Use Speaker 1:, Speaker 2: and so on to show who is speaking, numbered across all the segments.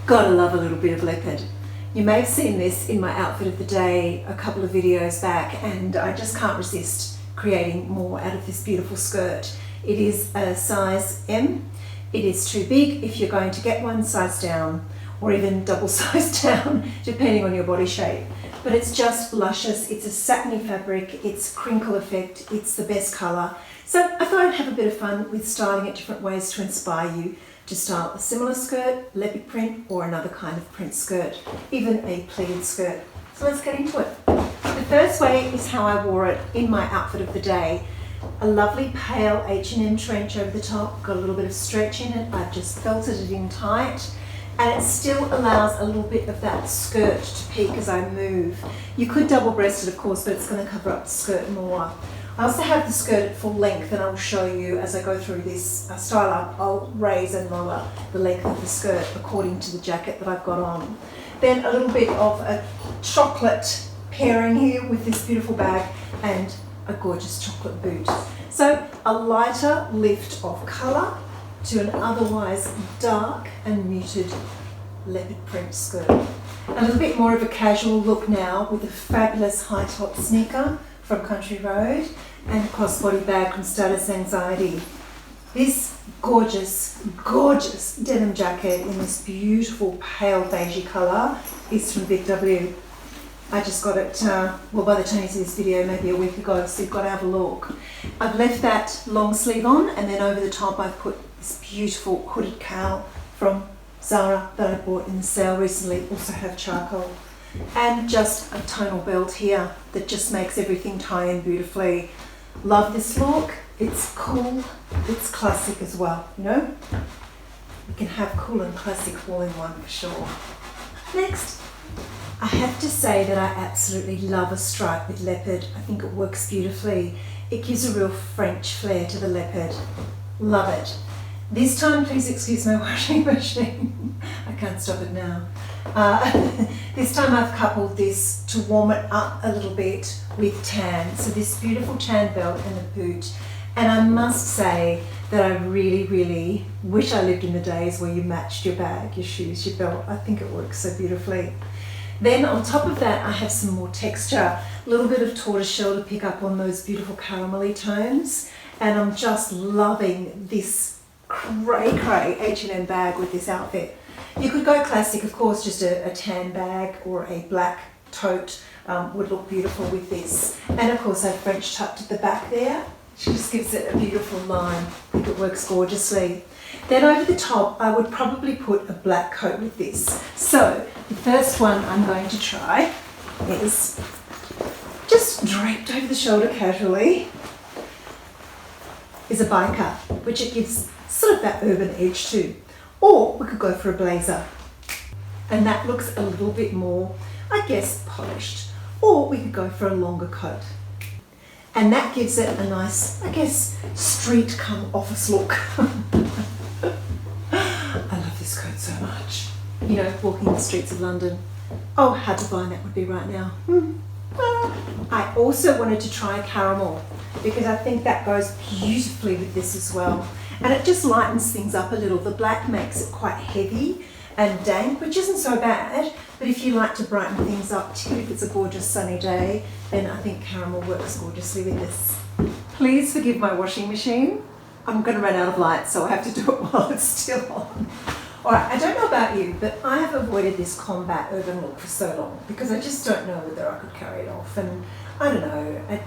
Speaker 1: Gotta love a little bit of leopard. You may have seen this in my outfit of the day a couple of videos back, and I just can't resist creating more out of this beautiful skirt. It is a size M. It is too big if you're going to get one size down, or even double size down, depending on your body shape. But it's just luscious. It's a satiny fabric, it's crinkle effect, it's the best colour. So I thought I'd have a bit of fun with styling it different ways to inspire you to style a similar skirt, leopard print, or another kind of print skirt, even a pleated skirt. So let's get into it. The first way is how I wore it in my outfit of the day. A lovely pale H&M trench over the top, got a little bit of stretch in it. I've just felted it in tight, and it still allows a little bit of that skirt to peek as I move. You could double breast it, of course, but it's going to cover up the skirt more. I also have the skirt at full length, and I'll show you as I go through this style up. I'll raise and lower the length of the skirt according to the jacket that I've got on. Then a little bit of a chocolate pairing here with this beautiful bag and a gorgeous chocolate boot. So a lighter lift of colour to an otherwise dark and muted leopard print skirt. A little bit more of a casual look now with a fabulous high top sneaker from Country Road and a crossbody bag from Status Anxiety. This gorgeous, gorgeous denim jacket in this beautiful pale beige colour is from BigW. I just got it, well, by the time you see this video, maybe a week ago, so you've got to have a look. I've left that long sleeve on, and then over the top I've put this beautiful hooded cowl from Zara that I bought in the sale recently, also have charcoal. And just a tonal belt here that just makes everything tie in beautifully. Love this look. It's cool, it's classic as well, you know? You can have cool and classic all in one for sure. Next, I have to say that I absolutely love a stripe with leopard. I think it works beautifully. It gives a real French flair to the leopard. Love it. This time, please excuse my washing machine. I can't stop it now. This time I've coupled this to warm it up a little bit with tan. So this beautiful tan belt and the boot. And I must say that I really, really wish I lived in the days where you matched your bag, your shoes, your belt. I think it works so beautifully. Then on top of that, I have some more texture, a little bit of tortoiseshell to pick up on those beautiful caramelly tones. And I'm just loving this cray H&M bag with this outfit. You could go classic, of course, just a tan bag or a black tote would look beautiful with this. And of course, I've French tucked at the back there. She just gives it a beautiful line. I think it works gorgeously. Then over the top, I would probably put a black coat with this. So the first one I'm going to try is just draped over the shoulder casually is a biker, which it gives sort of that urban edge to. Or we could go for a blazer. And that looks a little bit more, I guess, polished. Or we could go for a longer coat. And that gives it a nice, I guess, street come office look. I love this coat so much. You know, walking the streets of London. Oh, how divine that would be right now. I also wanted to try caramel because I think that goes beautifully with this as well. And it just lightens things up a little. The black makes it quite heavy and dank, which isn't so bad. But if you like to brighten things up, particularly if it's a gorgeous sunny day, then I think caramel works gorgeously with this. Please forgive my washing machine. I'm going to run out of light, so I have to do it while it's still on. All right, I don't know about you, but I have avoided this combat urban look for so long because I just don't know whether I could carry it off. And I don't know,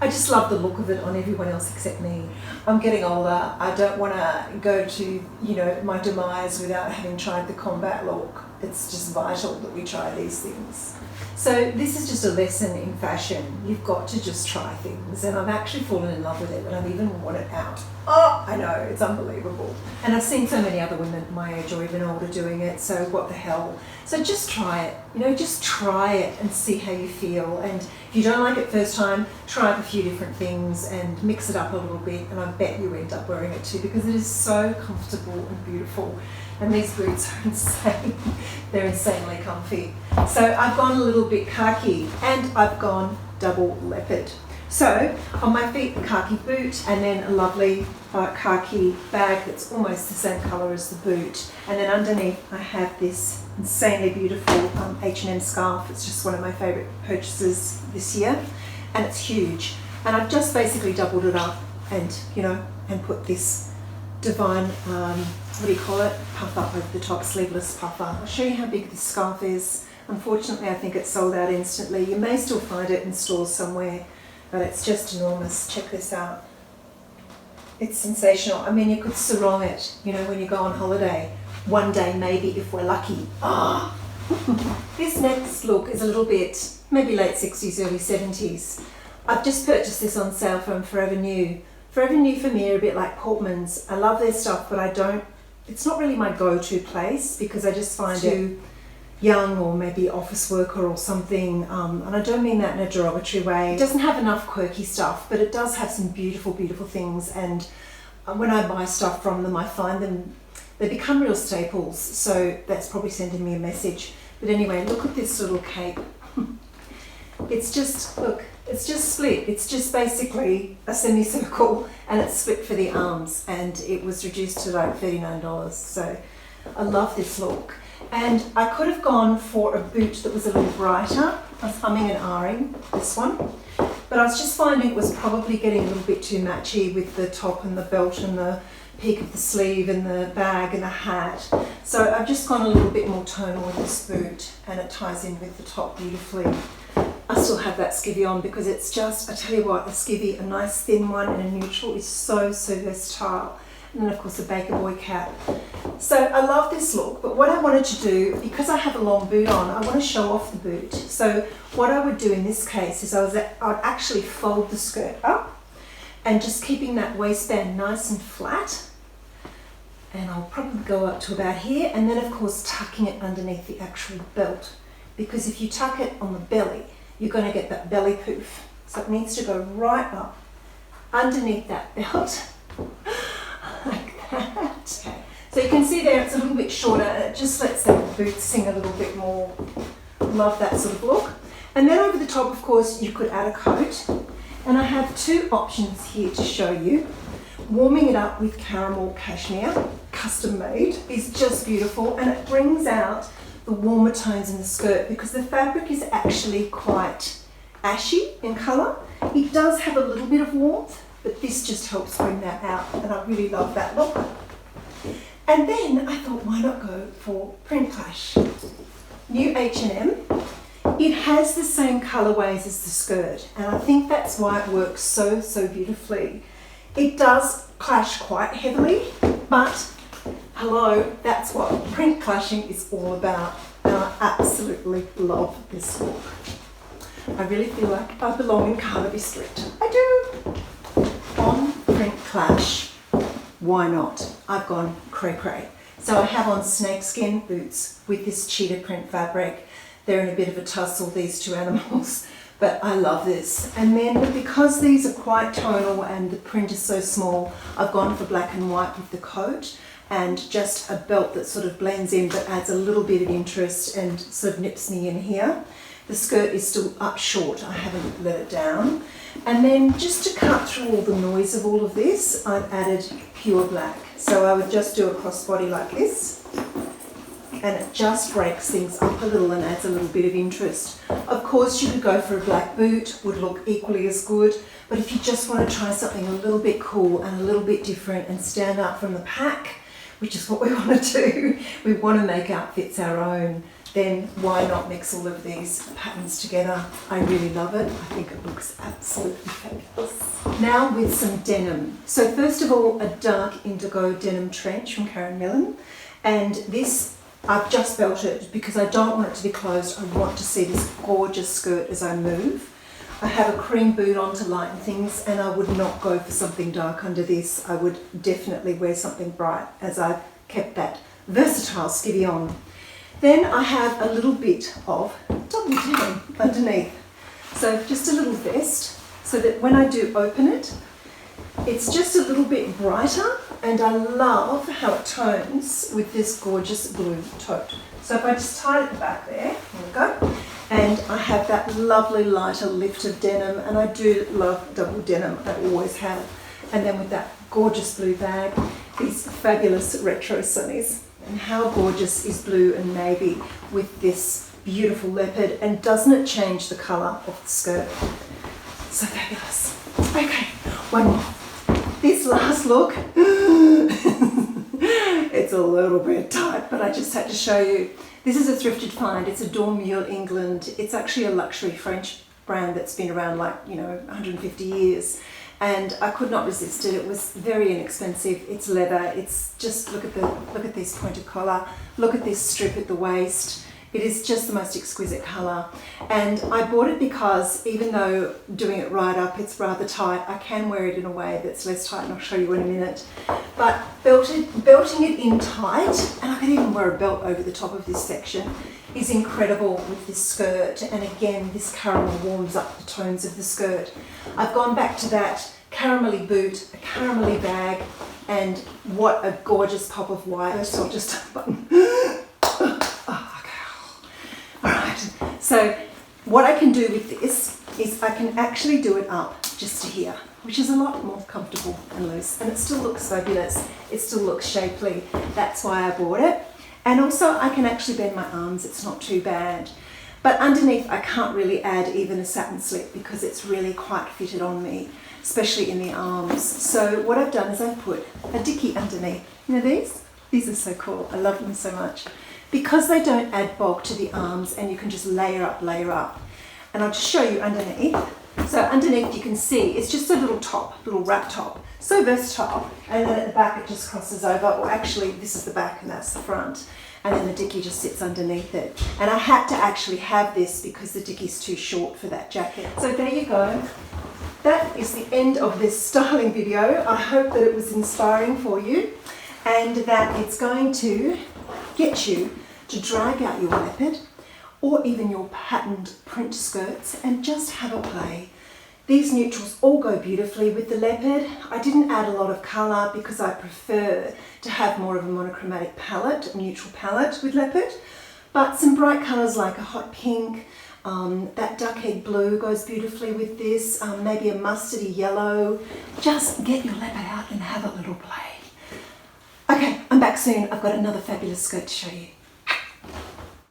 Speaker 1: I just love the look of it on everyone else except me. I'm getting older. I don't want to go to, you know, my demise without having tried the combat look. It's just vital that we try these things. So this is just a lesson in fashion. You've got to just try things, and I've actually fallen in love with it, and I've even worn it out. Oh, I know, it's unbelievable. And I've seen so many other women my age or even older doing it, so what the hell. So just try it, you know, just try it and see how you feel. And if you don't like it first time, try a few different things and mix it up a little bit, and I bet you end up wearing it too because it is so comfortable and beautiful. And these boots are insane. They're insanely comfy. So I've gone a little bit khaki and I've gone double leopard. So on my feet, the khaki boot, and then a lovely khaki bag that's almost the same colour as the boot. And then underneath I have this insanely beautiful H&M scarf. It's just one of my favourite purchases this year, and it's huge. And I've just basically doubled it up and, you know, and put this divine, what do you call it, puff up over the top, sleeveless puffer. I'll show you how big this scarf is. Unfortunately, I think it's sold out instantly. You may still find it in stores somewhere, but it's just enormous. Check this out. It's sensational. I mean, you could sarong it, you know, when you go on holiday. One day, maybe, if we're lucky. Ah! This next look is a little bit, maybe late 60s, early 70s. I've just purchased this on sale from Forever New. Forever New for me are a bit like Portman's. I love their stuff, but it's not really my go-to place because I just find it young or maybe office worker or something, and I don't mean that in a derogatory way. It doesn't have enough quirky stuff, but it does have some beautiful, beautiful things, and when I buy stuff from them, I find them, they become real staples, so that's probably sending me a message. But anyway, look at this little cape. It's just, look, it's just split. It's just basically a semicircle, and it's split for the arms, and it was reduced to like $39, so I love this look. And I could have gone for a boot that was a little brighter. I was humming and ahhing this one, but I was just finding it was probably getting a little bit too matchy with the top and the belt and the peak of the sleeve and the bag and the hat. So I've just gone a little bit more tonal with this boot, and it ties in with the top beautifully. I still have that skivvy on because it's just, I tell you what, a skivvy, a nice thin one and a neutral is so, so versatile. And then of course a Baker Boy cap. So I love this look, but what I wanted to do, because I have a long boot on, I want to show off the boot. So what I would do in this case is I'd actually fold the skirt up and just keeping that waistband nice and flat. And I'll probably go up to about here, and then of course tucking it underneath the actual belt. Because if you tuck it on the belly, you're going to get that belly poof. So it needs to go right up underneath that belt. Like that. Okay. So you can see there it's a little bit shorter, and it just lets the boots sing a little bit more. Love that sort of look. And then over the top, of course, you could add a coat. And I have two options here to show you. Warming it up with caramel cashmere, custom made, is just beautiful, and it brings out the warmer tones in the skirt because the fabric is actually quite ashy in colour. It does have a little bit of warmth, but this just helps bring that out, and I really love that look. And then I thought, why not go for Print Clash? New H&M. It has the same colourways as the skirt, and I think that's why it works so, so beautifully. It does clash quite heavily, but hello, that's what print clashing is all about, and I absolutely love this look. I really feel like I belong in Carnaby Street. I do. On Print Clash, why not? I've gone cray-cray. So I have on snakeskin boots with this cheetah print fabric. They're in a bit of a tussle, these two animals, but I love this. And then because these are quite tonal and the print is so small, I've gone for black and white with the coat, and just a belt that sort of blends in but adds a little bit of interest and sort of nips me in here. The skirt is still up short, I haven't let it down. And then just to cut through all the noise of all of this, I've added pure black. So I would just do a crossbody like this, and it just breaks things up a little and adds a little bit of interest. Of course you could go for a black boot, would look equally as good, but if you just want to try something a little bit cool and a little bit different and stand out from the pack, which is what we want to do, we want to make outfits our own, then why not mix all of these patterns together? I really love it. I think it looks absolutely fabulous. Now with some denim. So first of all, a dark indigo denim trench from Millen, and this I've just belted because I don't want it to be closed. I want to see this gorgeous skirt as I move. I have a cream boot on to lighten things, and I would not go for something dark under this. I would definitely wear something bright, as I've kept that versatile skivvy on. Then I have a little bit of double denim underneath. So just a little vest, so that when I do open it, it's just a little bit brighter, and I love how it tones with this gorgeous blue tote. So if I just tie it at the back there we go, And I have that lovely lighter lift of denim, and I do love double denim, I always have. And then with that gorgeous blue bag, these fabulous retro sunnies. And how gorgeous is blue and navy with this beautiful leopard, and doesn't it change the colour of the skirt? So fabulous. Okay, one more. This last look, it's a little bit tight, but I just had to show you. This is a thrifted find. It's a Dormule, England. It's actually a luxury French brand that's been around 150 years. And I could not resist it. It was very inexpensive. It's leather. It's just, look at this pointed collar. Look at this strip at the waist. It is just the most exquisite colour. And I bought it because even though doing it right up, it's rather tight, I can wear it in a way that's less tight, and I'll show you in a minute. But belting it in tight, and I can even wear a belt over the top of this section, is incredible with this skirt. And again, this caramel warms up the tones of the skirt. I've gone back to that caramelly boot, a caramelly bag, and what a gorgeous pop of white. So I'll just unbutton. So what I can do with this is I can actually do it up just to here, which is a lot more comfortable and loose, and it still looks fabulous. It still looks shapely. That's why I bought it. And also I can actually bend my arms. It's not too bad. But underneath I can't really add even a satin slip because it's really quite fitted on me, especially in the arms. So what I've done is I've put a dickie underneath. You know these? These are so cool. I love them so much. Because they don't add bulk to the arms, and you can just layer up. And I'll just show you underneath. So underneath you can see it's just a little top, little wrap top. So versatile. And then at the back it just crosses over, or actually this is the back and that's the front. And then the dickie just sits underneath it. And I had to actually have this because the dickie's too short for that jacket. So there you go. That is the end of this styling video. I hope that it was inspiring for you, and that it's going to get you to drag out your leopard or even your patterned print skirts and just have a play. These neutrals all go beautifully with the leopard. I didn't add a lot of colour because I prefer to have more of a monochromatic palette, a neutral palette with leopard, but some bright colours like a hot pink, that duck egg blue goes beautifully with this, maybe a mustardy yellow. Just get your leopard out and have a little play. Okay, I'm back soon. I've got another fabulous skirt to show you.